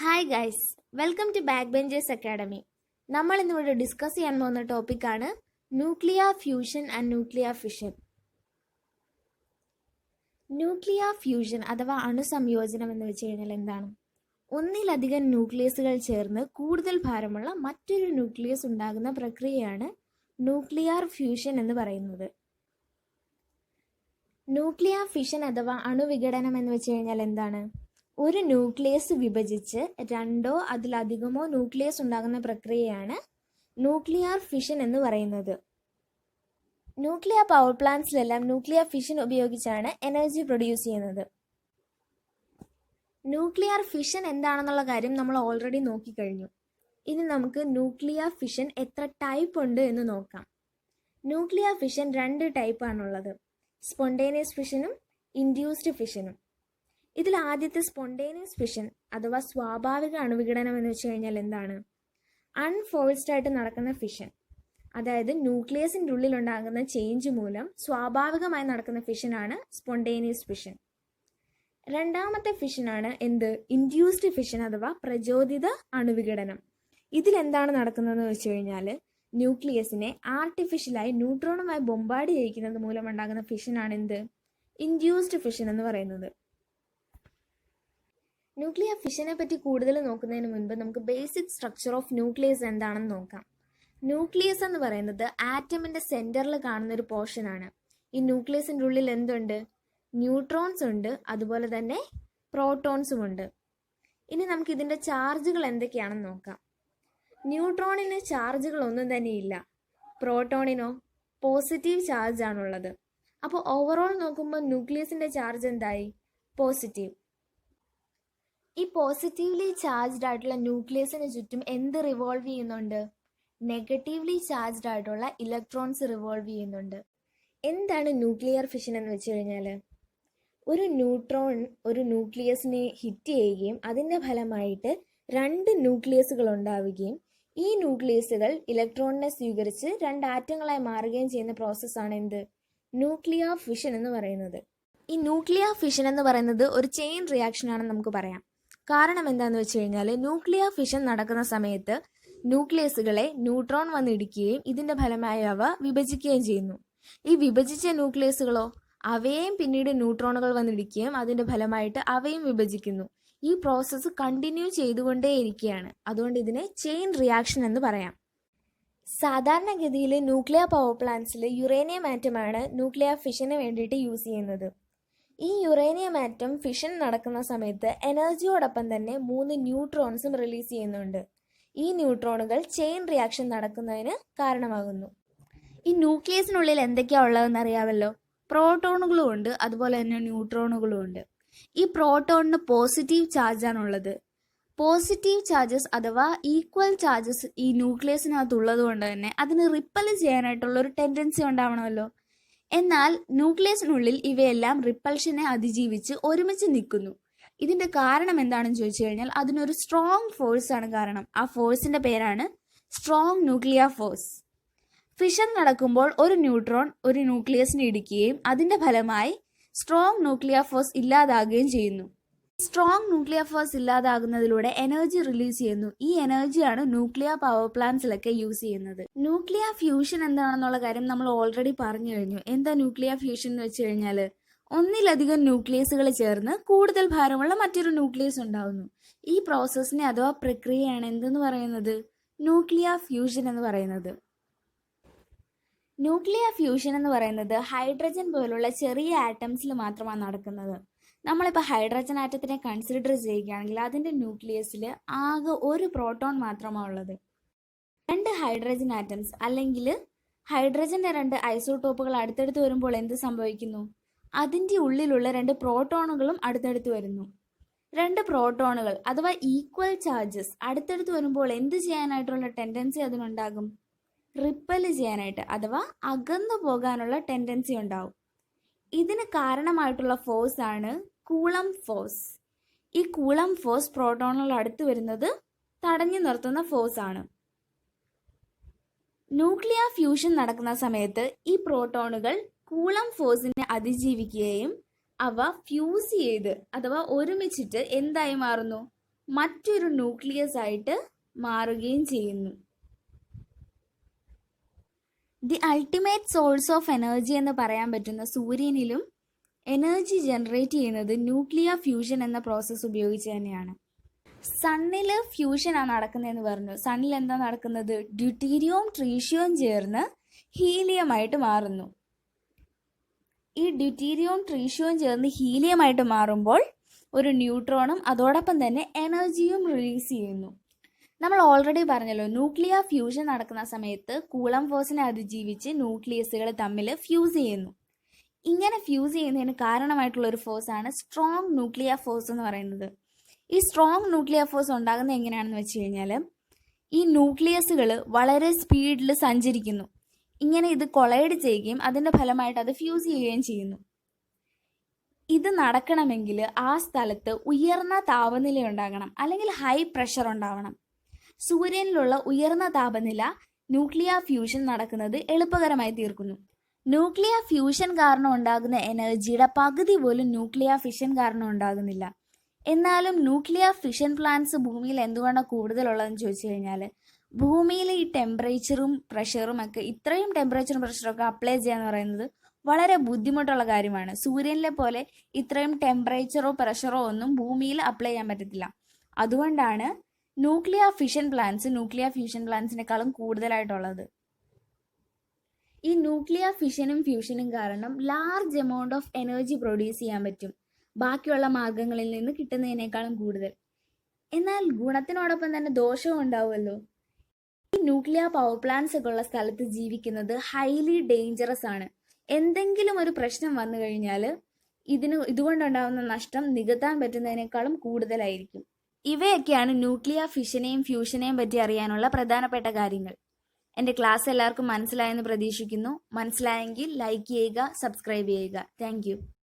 Hi guys, welcome to back benchers academy. നമ്മൾ ഇന്നിവിടെ discuss ചെയ്യാൻ പോകുന്ന ടോപ്പിക്കാണ് nuclear fusion and nuclear fission. Nuclear fusion അഥവാ അണുസംയോജനം എന്ന് വെച്ച് കഴിഞ്ഞാൽ എന്താണ്? ഒന്നിലധികം ന്യൂക്ലിയസുകൾ ചേർന്ന് കൂടുതൽ ഭാരമുള്ള മറ്റൊരു ന്യൂക്ലിയസ് ഉണ്ടാകുന്ന പ്രക്രിയയാണ് ന്യൂക്ലിയർ ഫ്യൂഷൻ എന്ന് പറയുന്നത്. ന്യൂക്ലിയർ ഫിഷൻ അഥവാ അണുവിഘടനം എന്ന് വെച്ച് കഴിഞ്ഞാൽ എന്താണ്? ഒരു ന്യൂക്ലിയസ് വിഭജിച്ച് രണ്ടോ അതിലധികമോ ന്യൂക്ലിയസ് ഉണ്ടാകുന്ന പ്രക്രിയയാണ് ന്യൂക്ലിയർ ഫിഷൻ എന്ന് പറയുന്നത്. ന്യൂക്ലിയർ പവർ പ്ലാന്റ്സിലെല്ലാം ന്യൂക്ലിയർ ഫിഷൻ ഉപയോഗിച്ചാണ് എനർജി പ്രൊഡ്യൂസ് ചെയ്യുന്നത്. ന്യൂക്ലിയർ ഫിഷൻ എന്താണെന്നുള്ള കാര്യം നമ്മൾ ഓൾറെഡി നോക്കിക്കഴിഞ്ഞു. ഇനി നമുക്ക് ന്യൂക്ലിയർ ഫിഷൻ എത്ര ടൈപ്പ് ഉണ്ട് എന്ന് നോക്കാം. ന്യൂക്ലിയർ ഫിഷൻ രണ്ട് ടൈപ്പാണുള്ളത്, സ്പോണ്ടേനിയസ് ഫിഷനും ഇൻഡ്യൂസ്ഡ് ഫിഷനും. ഇതിൽ ആദ്യത്തെ സ്പോണ്ടേനിയസ് ഫിഷൻ അഥവാ സ്വാഭാവിക അണുവിഘടനം എന്ന് വെച്ച് കഴിഞ്ഞാൽ എന്താണ്? അൺഫോഴ്സ്ഡ് ആയിട്ട് നടക്കുന്ന ഫിഷൻ, അതായത് ന്യൂക്ലിയസിൻ്റെ ഉള്ളിൽ ഉണ്ടാകുന്ന ചേഞ്ച് മൂലം സ്വാഭാവികമായി നടക്കുന്ന ഫിഷനാണ് സ്പോണ്ടേനിയസ് ഫിഷൻ. രണ്ടാമത്തെ ഫിഷനാണ് ഇൻഡ്യൂസ്ഡ് ഫിഷൻ അഥവാ പ്രചോദിത അണുവിഘടനം. ഇതിലെന്താണ് നടക്കുന്നതെന്ന് വെച്ച് കഴിഞ്ഞാൽ ന്യൂക്ലിയസിനെ ആർട്ടിഫിഷ്യലായി ന്യൂട്രോണുമായി ബൊമ്പാർഡ് ചെയ്യിക്കുന്നത് മൂലം ഉണ്ടാകുന്ന ഫിഷനാണ് ഇൻഡ്യൂസ്ഡ് ഫിഷൻ എന്ന് പറയുന്നത്. ന്യൂക്ലിയർ ഫിഷനെ പറ്റി കൂടുതൽ നോക്കുന്നതിന് മുൻപ് നമുക്ക് ബേസിക് സ്ട്രക്ചർ ഓഫ് ന്യൂക്ലിയസ് എന്താണെന്ന് നോക്കാം. ന്യൂക്ലിയസ് എന്ന് പറയുന്നത് ആറ്റമിൻ്റെ സെൻറ്ററിൽ കാണുന്ന ഒരു പോർഷനാണ്. ഈ ന്യൂക്ലിയസിൻ്റെ ഉള്ളിൽ എന്തുണ്ട്? ന്യൂട്രോൺസ് ഉണ്ട്, അതുപോലെ തന്നെ പ്രോട്ടോൺസും ഉണ്ട്. ഇനി നമുക്ക് ഇതിൻ്റെ ചാർജുകൾ എന്തൊക്കെയാണെന്ന് നോക്കാം. ന്യൂട്രോണിന് ചാർജുകൾ ഒന്നും തന്നെ ഇല്ല. പ്രോട്ടോണിനോ പോസിറ്റീവ് ചാർജ് ആണുള്ളത്. അപ്പോൾ ഓവറോൾ നോക്കുമ്പോൾ ന്യൂക്ലിയസിൻ്റെ ചാർജ് എന്തായി? പോസിറ്റീവ്. ഈ പോസിറ്റീവ്ലി ചാർജ്ഡ് ആയിട്ടുള്ള ന്യൂക്ലിയസിന് ചുറ്റും എന്ത് റിവോൾവ് ചെയ്യുന്നുണ്ട്? നെഗറ്റീവ്ലി ചാർജ്ഡ് ആയിട്ടുള്ള ഇലക്ട്രോൺസ് റിവോൾവ് ചെയ്യുന്നുണ്ട്. എന്താണ് ന്യൂക്ലിയർ ഫിഷൻ എന്ന് വെച്ച് കഴിഞ്ഞാൽ? ഒരു ന്യൂട്രോൺ ഒരു ന്യൂക്ലിയസിനെ ഹിറ്റ് ചെയ്യുകയും അതിൻ്റെ ഫലമായിട്ട് രണ്ട് ന്യൂക്ലിയസുകൾ ഉണ്ടാവുകയും ഈ ന്യൂക്ലിയസുകൾ ഇലക്ട്രോണിനെ സ്വീകരിച്ച് രണ്ട് ആറ്റങ്ങളായി മാറുകയും ചെയ്യുന്ന പ്രോസസ്സാണ് ന്യൂക്ലിയർ ഫിഷൻ എന്ന് പറയുന്നത്. ഈ ന്യൂക്ലിയർ ഫിഷൻ എന്ന് പറയുന്നത് ഒരു ചെയിൻ റിയാക്ഷൻ ആണെന്ന് നമുക്ക് പറയാം. കാരണം എന്താണെന്ന് വെച്ച് കഴിഞ്ഞാൽ ന്യൂക്ലിയർ ഫിഷൻ നടക്കുന്ന സമയത്ത് ന്യൂക്ലിയസുകളെ ന്യൂട്രോൺ വന്നിടിക്കുകയും ഇതിൻ്റെ ഫലമായി അവ വിഭജിക്കുകയും ചെയ്യുന്നു. ഈ വിഭജിച്ച ന്യൂക്ലിയസുകളോ അവയെയും പിന്നീട് ന്യൂട്രോണുകൾ വന്നിടിക്കുകയും അതിൻ്റെ ഫലമായിട്ട് അവയും വിഭജിക്കുന്നു. ഈ പ്രോസസ്സ് കണ്ടിന്യൂ ചെയ്തുകൊണ്ടേയിരിക്കുകയാണ്. അതുകൊണ്ട് ഇതിനെ ചെയിൻ റിയാക്ഷൻ എന്ന് പറയാം. സാധാരണഗതിയിൽ nuclear power പ്ലാന്റ്സിൽ uranium ആറ്റമാണ് nuclear fission വേണ്ടിയിട്ട് യൂസ് ചെയ്യുന്നത്. ഈ യുറേനിയം ആറ്റം ഫിഷൻ നടക്കുന്ന സമയത്ത് എനർജിയോടൊപ്പം തന്നെ 3 ന്യൂട്രോൺസും റിലീസ് ചെയ്യുന്നുണ്ട്. ഈ ന്യൂട്രോണുകൾ ചെയിൻ റിയാക്ഷൻ നടക്കുന്നതിന് കാരണമാകുന്നു. ഈ ന്യൂക്ലിയസിനുള്ളിൽ എന്തൊക്കെയാണ് ഉള്ളതെന്ന് അറിയാമല്ലോ. പ്രോട്ടോണുകളും ഉണ്ട്, അതുപോലെ തന്നെ ന്യൂട്രോണുകളും ഉണ്ട്. ഈ പ്രോട്ടോണിന് പോസിറ്റീവ് ചാർജാണുള്ളത്. പോസിറ്റീവ് ചാർജസ് അഥവാ ഈക്വൽ ചാർജസ് ഈ ന്യൂക്ലിയസിനകത്തുള്ളത് കൊണ്ട് തന്നെ അതിന് റിപ്പൽ ചെയ്യാനായിട്ടുള്ള ഒരു ടെൻഡൻസി ഉണ്ടാവണമല്ലോ. എന്നാൽ ന്യൂക്ലിയസിനുള്ളിൽ ഇവയെല്ലാം റിപ്പൽഷനെ അതിജീവിച്ച് ഒരുമിച്ച് നിൽക്കുന്നു. ഇതിൻ്റെ കാരണം എന്താണെന്ന് ചോദിച്ചു കഴിഞ്ഞാൽ അതിനൊരു സ്ട്രോങ് ഫോഴ്സ് ആണ് കാരണം. ആ ഫോഴ്സിൻ്റെ പേരാണ് സ്ട്രോങ് ന്യൂക്ലിയർ ഫോഴ്സ്. ഫിഷൻ നടക്കുമ്പോൾ ഒരു ന്യൂട്രോൺ ഒരു ന്യൂക്ലിയസിനെ ഇടിക്കുകയും അതിൻ്റെ ഫലമായി സ്ട്രോങ് ന്യൂക്ലിയർ ഫോഴ്സ് ഇല്ലാതാകുകയും ചെയ്യുന്നു. സ്ട്രോങ് ന്യൂക്ലിയർ ഫോഴ്സ് ഇല്ലാതാകുന്നതിലൂടെ എനർജി റിലീസ് ചെയ്യുന്നു. ഈ എനർജിയാണ് ന്യൂക്ലിയർ പവർ പ്ലാന്റ്സിലൊക്കെ യൂസ് ചെയ്യുന്നത്. ന്യൂക്ലിയർ ഫ്യൂഷൻ എന്താണെന്നുള്ള കാര്യം നമ്മൾ ഓൾറെഡി പറഞ്ഞു കഴിഞ്ഞു. എന്താ ന്യൂക്ലിയർ ഫ്യൂഷൻ എന്ന് വെച്ച് കഴിഞ്ഞാൽ ഒന്നിലധികം ന്യൂക്ലിയസുകൾ ചേർന്ന് കൂടുതൽ ഭാരമുള്ള മറ്റൊരു ന്യൂക്ലിയസ് ഉണ്ടാകുന്നു. ഈ പ്രോസസ്സിനെ അഥവാ പ്രക്രിയയാണ് എന്തെന്ന് പറയുന്നത്? ന്യൂക്ലിയർ ഫ്യൂഷൻ എന്ന് പറയുന്നത്. ന്യൂക്ലിയർ ഫ്യൂഷൻ എന്ന് പറയുന്നത് ഹൈഡ്രജൻ പോലുള്ള ചെറിയ ആറ്റംസിൽ മാത്രമാണ് നടക്കുന്നത്. നമ്മളിപ്പോൾ ഹൈഡ്രജൻ ആറ്റത്തിനെ കൺസിഡർ ചെയ്യുകയാണെങ്കിൽ അതിൻ്റെ ന്യൂക്ലിയസിൽ ആകെ ഒരു പ്രോട്ടോൺ മാത്രമാണ് ഉള്ളത്. 2 ഹൈഡ്രജൻ ആറ്റംസ് അല്ലെങ്കിൽ ഹൈഡ്രജൻ്റെ 2 ഐസോട്ടോപ്പുകൾ അടുത്തടുത്ത് വരുമ്പോൾ എന്ത് സംഭവിക്കുന്നു? അതിൻ്റെ ഉള്ളിലുള്ള 2 പ്രോട്ടോണുകളും അടുത്തടുത്ത് വരുന്നു. 2 പ്രോട്ടോണുകൾ അഥവാ ഈക്വൽ ചാർജസ് അടുത്തടുത്ത് വരുമ്പോൾ എന്ത് ചെയ്യാനായിട്ടുള്ള ടെൻഡൻസി അതിനുണ്ടാകും? റിപ്പൽ ചെയ്യാനായിട്ട് അഥവാ അകന്നു പോകാനുള്ള ടെൻഡൻസി ഉണ്ടാവും. ഇതിന് കാരണമായിട്ടുള്ള ഫോഴ്സ് ആണ് കൂളം ഫോഴ്സ്. ഈ കൂളം ഫോഴ്സ് പ്രോട്ടോണുകൾ അടുത്ത് വരുന്നത് തടഞ്ഞു നിർത്തുന്ന ഫോഴ്സ് ആണ്. ന്യൂക്ലിയർ ഫ്യൂഷൻ നടക്കുന്ന സമയത്ത് ഈ പ്രോട്ടോണുകൾ കൂളം ഫോഴ്സിനെ അതിജീവിക്കുകയും അവ ഫ്യൂസ് ചെയ്ത് അഥവാ ഒരുമിച്ചിട്ട് എന്തായി മാറുന്നു? മറ്റൊരു ന്യൂക്ലിയസ് ആയിട്ട് മാറുകയും ചെയ്യുന്നു. The ultimate source of energy എന്ന് പറയാൻ പറ്റുന്ന സൂര്യനിലും എനർജി ജനറേറ്റ് ചെയ്യുന്നത് ന്യൂക്ലിയർ ഫ്യൂഷൻ എന്ന പ്രോസസ്സ് ഉപയോഗിച്ച് തന്നെയാണ്. സണ്ണിൽ ഫ്യൂഷനാണ് നടക്കുന്നതെന്ന് പറഞ്ഞു. സണ്ണിൽ എന്താ നടക്കുന്നത്? ഡ്യൂട്ടീരിയവും ട്രീഷ്യവും ചേർന്ന് ഹീലിയമായിട്ട് മാറുന്നു. ഈ ഡ്യൂട്ടീരിയവും ട്രീഷ്യവും ചേർന്ന് ഹീലിയമായിട്ട് മാറുമ്പോൾ ഒരു ന്യൂട്രോണും അതോടൊപ്പം തന്നെ എനർജിയും റിലീസ് ചെയ്യുന്നു. നമ്മൾ ഓൾറെഡി പറഞ്ഞല്ലോ, ന്യൂക്ലിയർ ഫ്യൂഷൻ നടക്കുന്ന സമയത്ത് കൂളം ഫോഴ്സിനെ അതിജീവിച്ച് ന്യൂക്ലിയസുകൾ തമ്മിൽ ഫ്യൂസ് ചെയ്യുന്നു. ഇങ്ങനെ ഫ്യൂസ് ചെയ്യുന്നതിന് കാരണമായിട്ടുള്ള ഒരു ഫോഴ്സാണ് സ്ട്രോങ് ന്യൂക്ലിയർ ഫോഴ്സ് എന്ന് പറയുന്നത്. ഈ സ്ട്രോങ് ന്യൂക്ലിയർ ഫോഴ്സ് ഉണ്ടാകുന്നത് എങ്ങനെയാണെന്ന് വെച്ച് കഴിഞ്ഞാൽ, ഈ ന്യൂക്ലിയസുകൾ വളരെ സ്പീഡിൽ സഞ്ചരിക്കുന്നു. ഇങ്ങനെ ഇത് കൊളൈഡ് ചെയ്യുകയും അതിൻ്റെ ഫലമായിട്ട് അത് ഫ്യൂസ് ചെയ്യുകയും ചെയ്യുന്നു. ഇത് നടക്കണമെങ്കിൽ ആ സ്ഥലത്ത് ഉയർന്ന താപനില ഉണ്ടാകണം, അല്ലെങ്കിൽ ഹൈ പ്രഷർ ഉണ്ടാവണം. സൂര്യനിലുള്ള ഉയർന്ന താപനില ന്യൂക്ലിയർ ഫ്യൂഷൻ നടക്കുന്നത് എളുപ്പകരമായി തീർക്കുന്നു. ന്യൂക്ലിയർ ഫ്യൂഷൻ കാരണം ഉണ്ടാകുന്ന എനർജിയുടെ പകുതി പോലും ന്യൂക്ലിയർ ഫിഷൻ കാരണം ഉണ്ടാകുന്നില്ല. എന്നാലും ന്യൂക്ലിയർ ഫിഷൻ പ്ലാന്റ്സ് ഭൂമിയിൽ എന്തുകൊണ്ടാണ് കൂടുതലുള്ളതെന്ന് ചോദിച്ചു കഴിഞ്ഞാൽ, ഭൂമിയിൽ ഈ ടെമ്പറേച്ചറും പ്രഷറും ഒക്കെ, ഇത്രയും ടെമ്പറേച്ചറും പ്രഷറും ഒക്കെ അപ്ലൈ ചെയ്യാന്ന് പറയുന്നത് വളരെ ബുദ്ധിമുട്ടുള്ള കാര്യമാണ്. സൂര്യനിലെ പോലെ ഇത്രയും ടെമ്പറേച്ചറോ പ്രഷറോ ഒന്നും ഭൂമിയിൽ അപ്ലൈ ചെയ്യാൻ പറ്റത്തില്ല. അതുകൊണ്ടാണ് nuclear fission plants nuclear fusion പ്ലാന്റ്സിനേക്കാളും കൂടുതലായിട്ടുള്ളത്. ഈ ന്യൂക്ലിയർ ഫിഷനും ഫ്യൂഷനും കാരണം large amount of energy produce ചെയ്യാൻ പറ്റും, ബാക്കിയുള്ള മാർഗങ്ങളിൽ നിന്ന് കിട്ടുന്നതിനേക്കാളും കൂടുതൽ. എന്നാൽ ഗുണത്തിനോടൊപ്പം തന്നെ ദോഷവും ഉണ്ടാവുമല്ലോ. ഈ ന്യൂക്ലിയർ പവർ പ്ലാന്റ്സ് ഒക്കെ ഉള്ള സ്ഥലത്ത് ജീവിക്കുന്നത് ഹൈലി ഡേഞ്ചറസ് ആണ്. എന്തെങ്കിലും ഒരു പ്രശ്നം വന്നു കഴിഞ്ഞാൽ ഇതുകൊണ്ടുണ്ടാകുന്ന നഷ്ടം നികത്താൻ പറ്റുന്നതിനേക്കാളും കൂടുതലായിരിക്കും. ഇവയൊക്കെയാണ് ന്യൂക്ലിയർ ഫിഷനെയും ഫ്യൂഷനെയും പറ്റി അറിയാനുള്ള പ്രധാനപ്പെട്ട കാര്യങ്ങൾ. എൻ്റെ ക്ലാസ് എല്ലാവർക്കും മനസ്സിലായെന്ന് പ്രതീക്ഷിക്കുന്നു. മനസ്സിലായെങ്കിൽ ലൈക്ക് ചെയ്യുക, സബ്സ്ക്രൈബ് ചെയ്യുക. താങ്ക്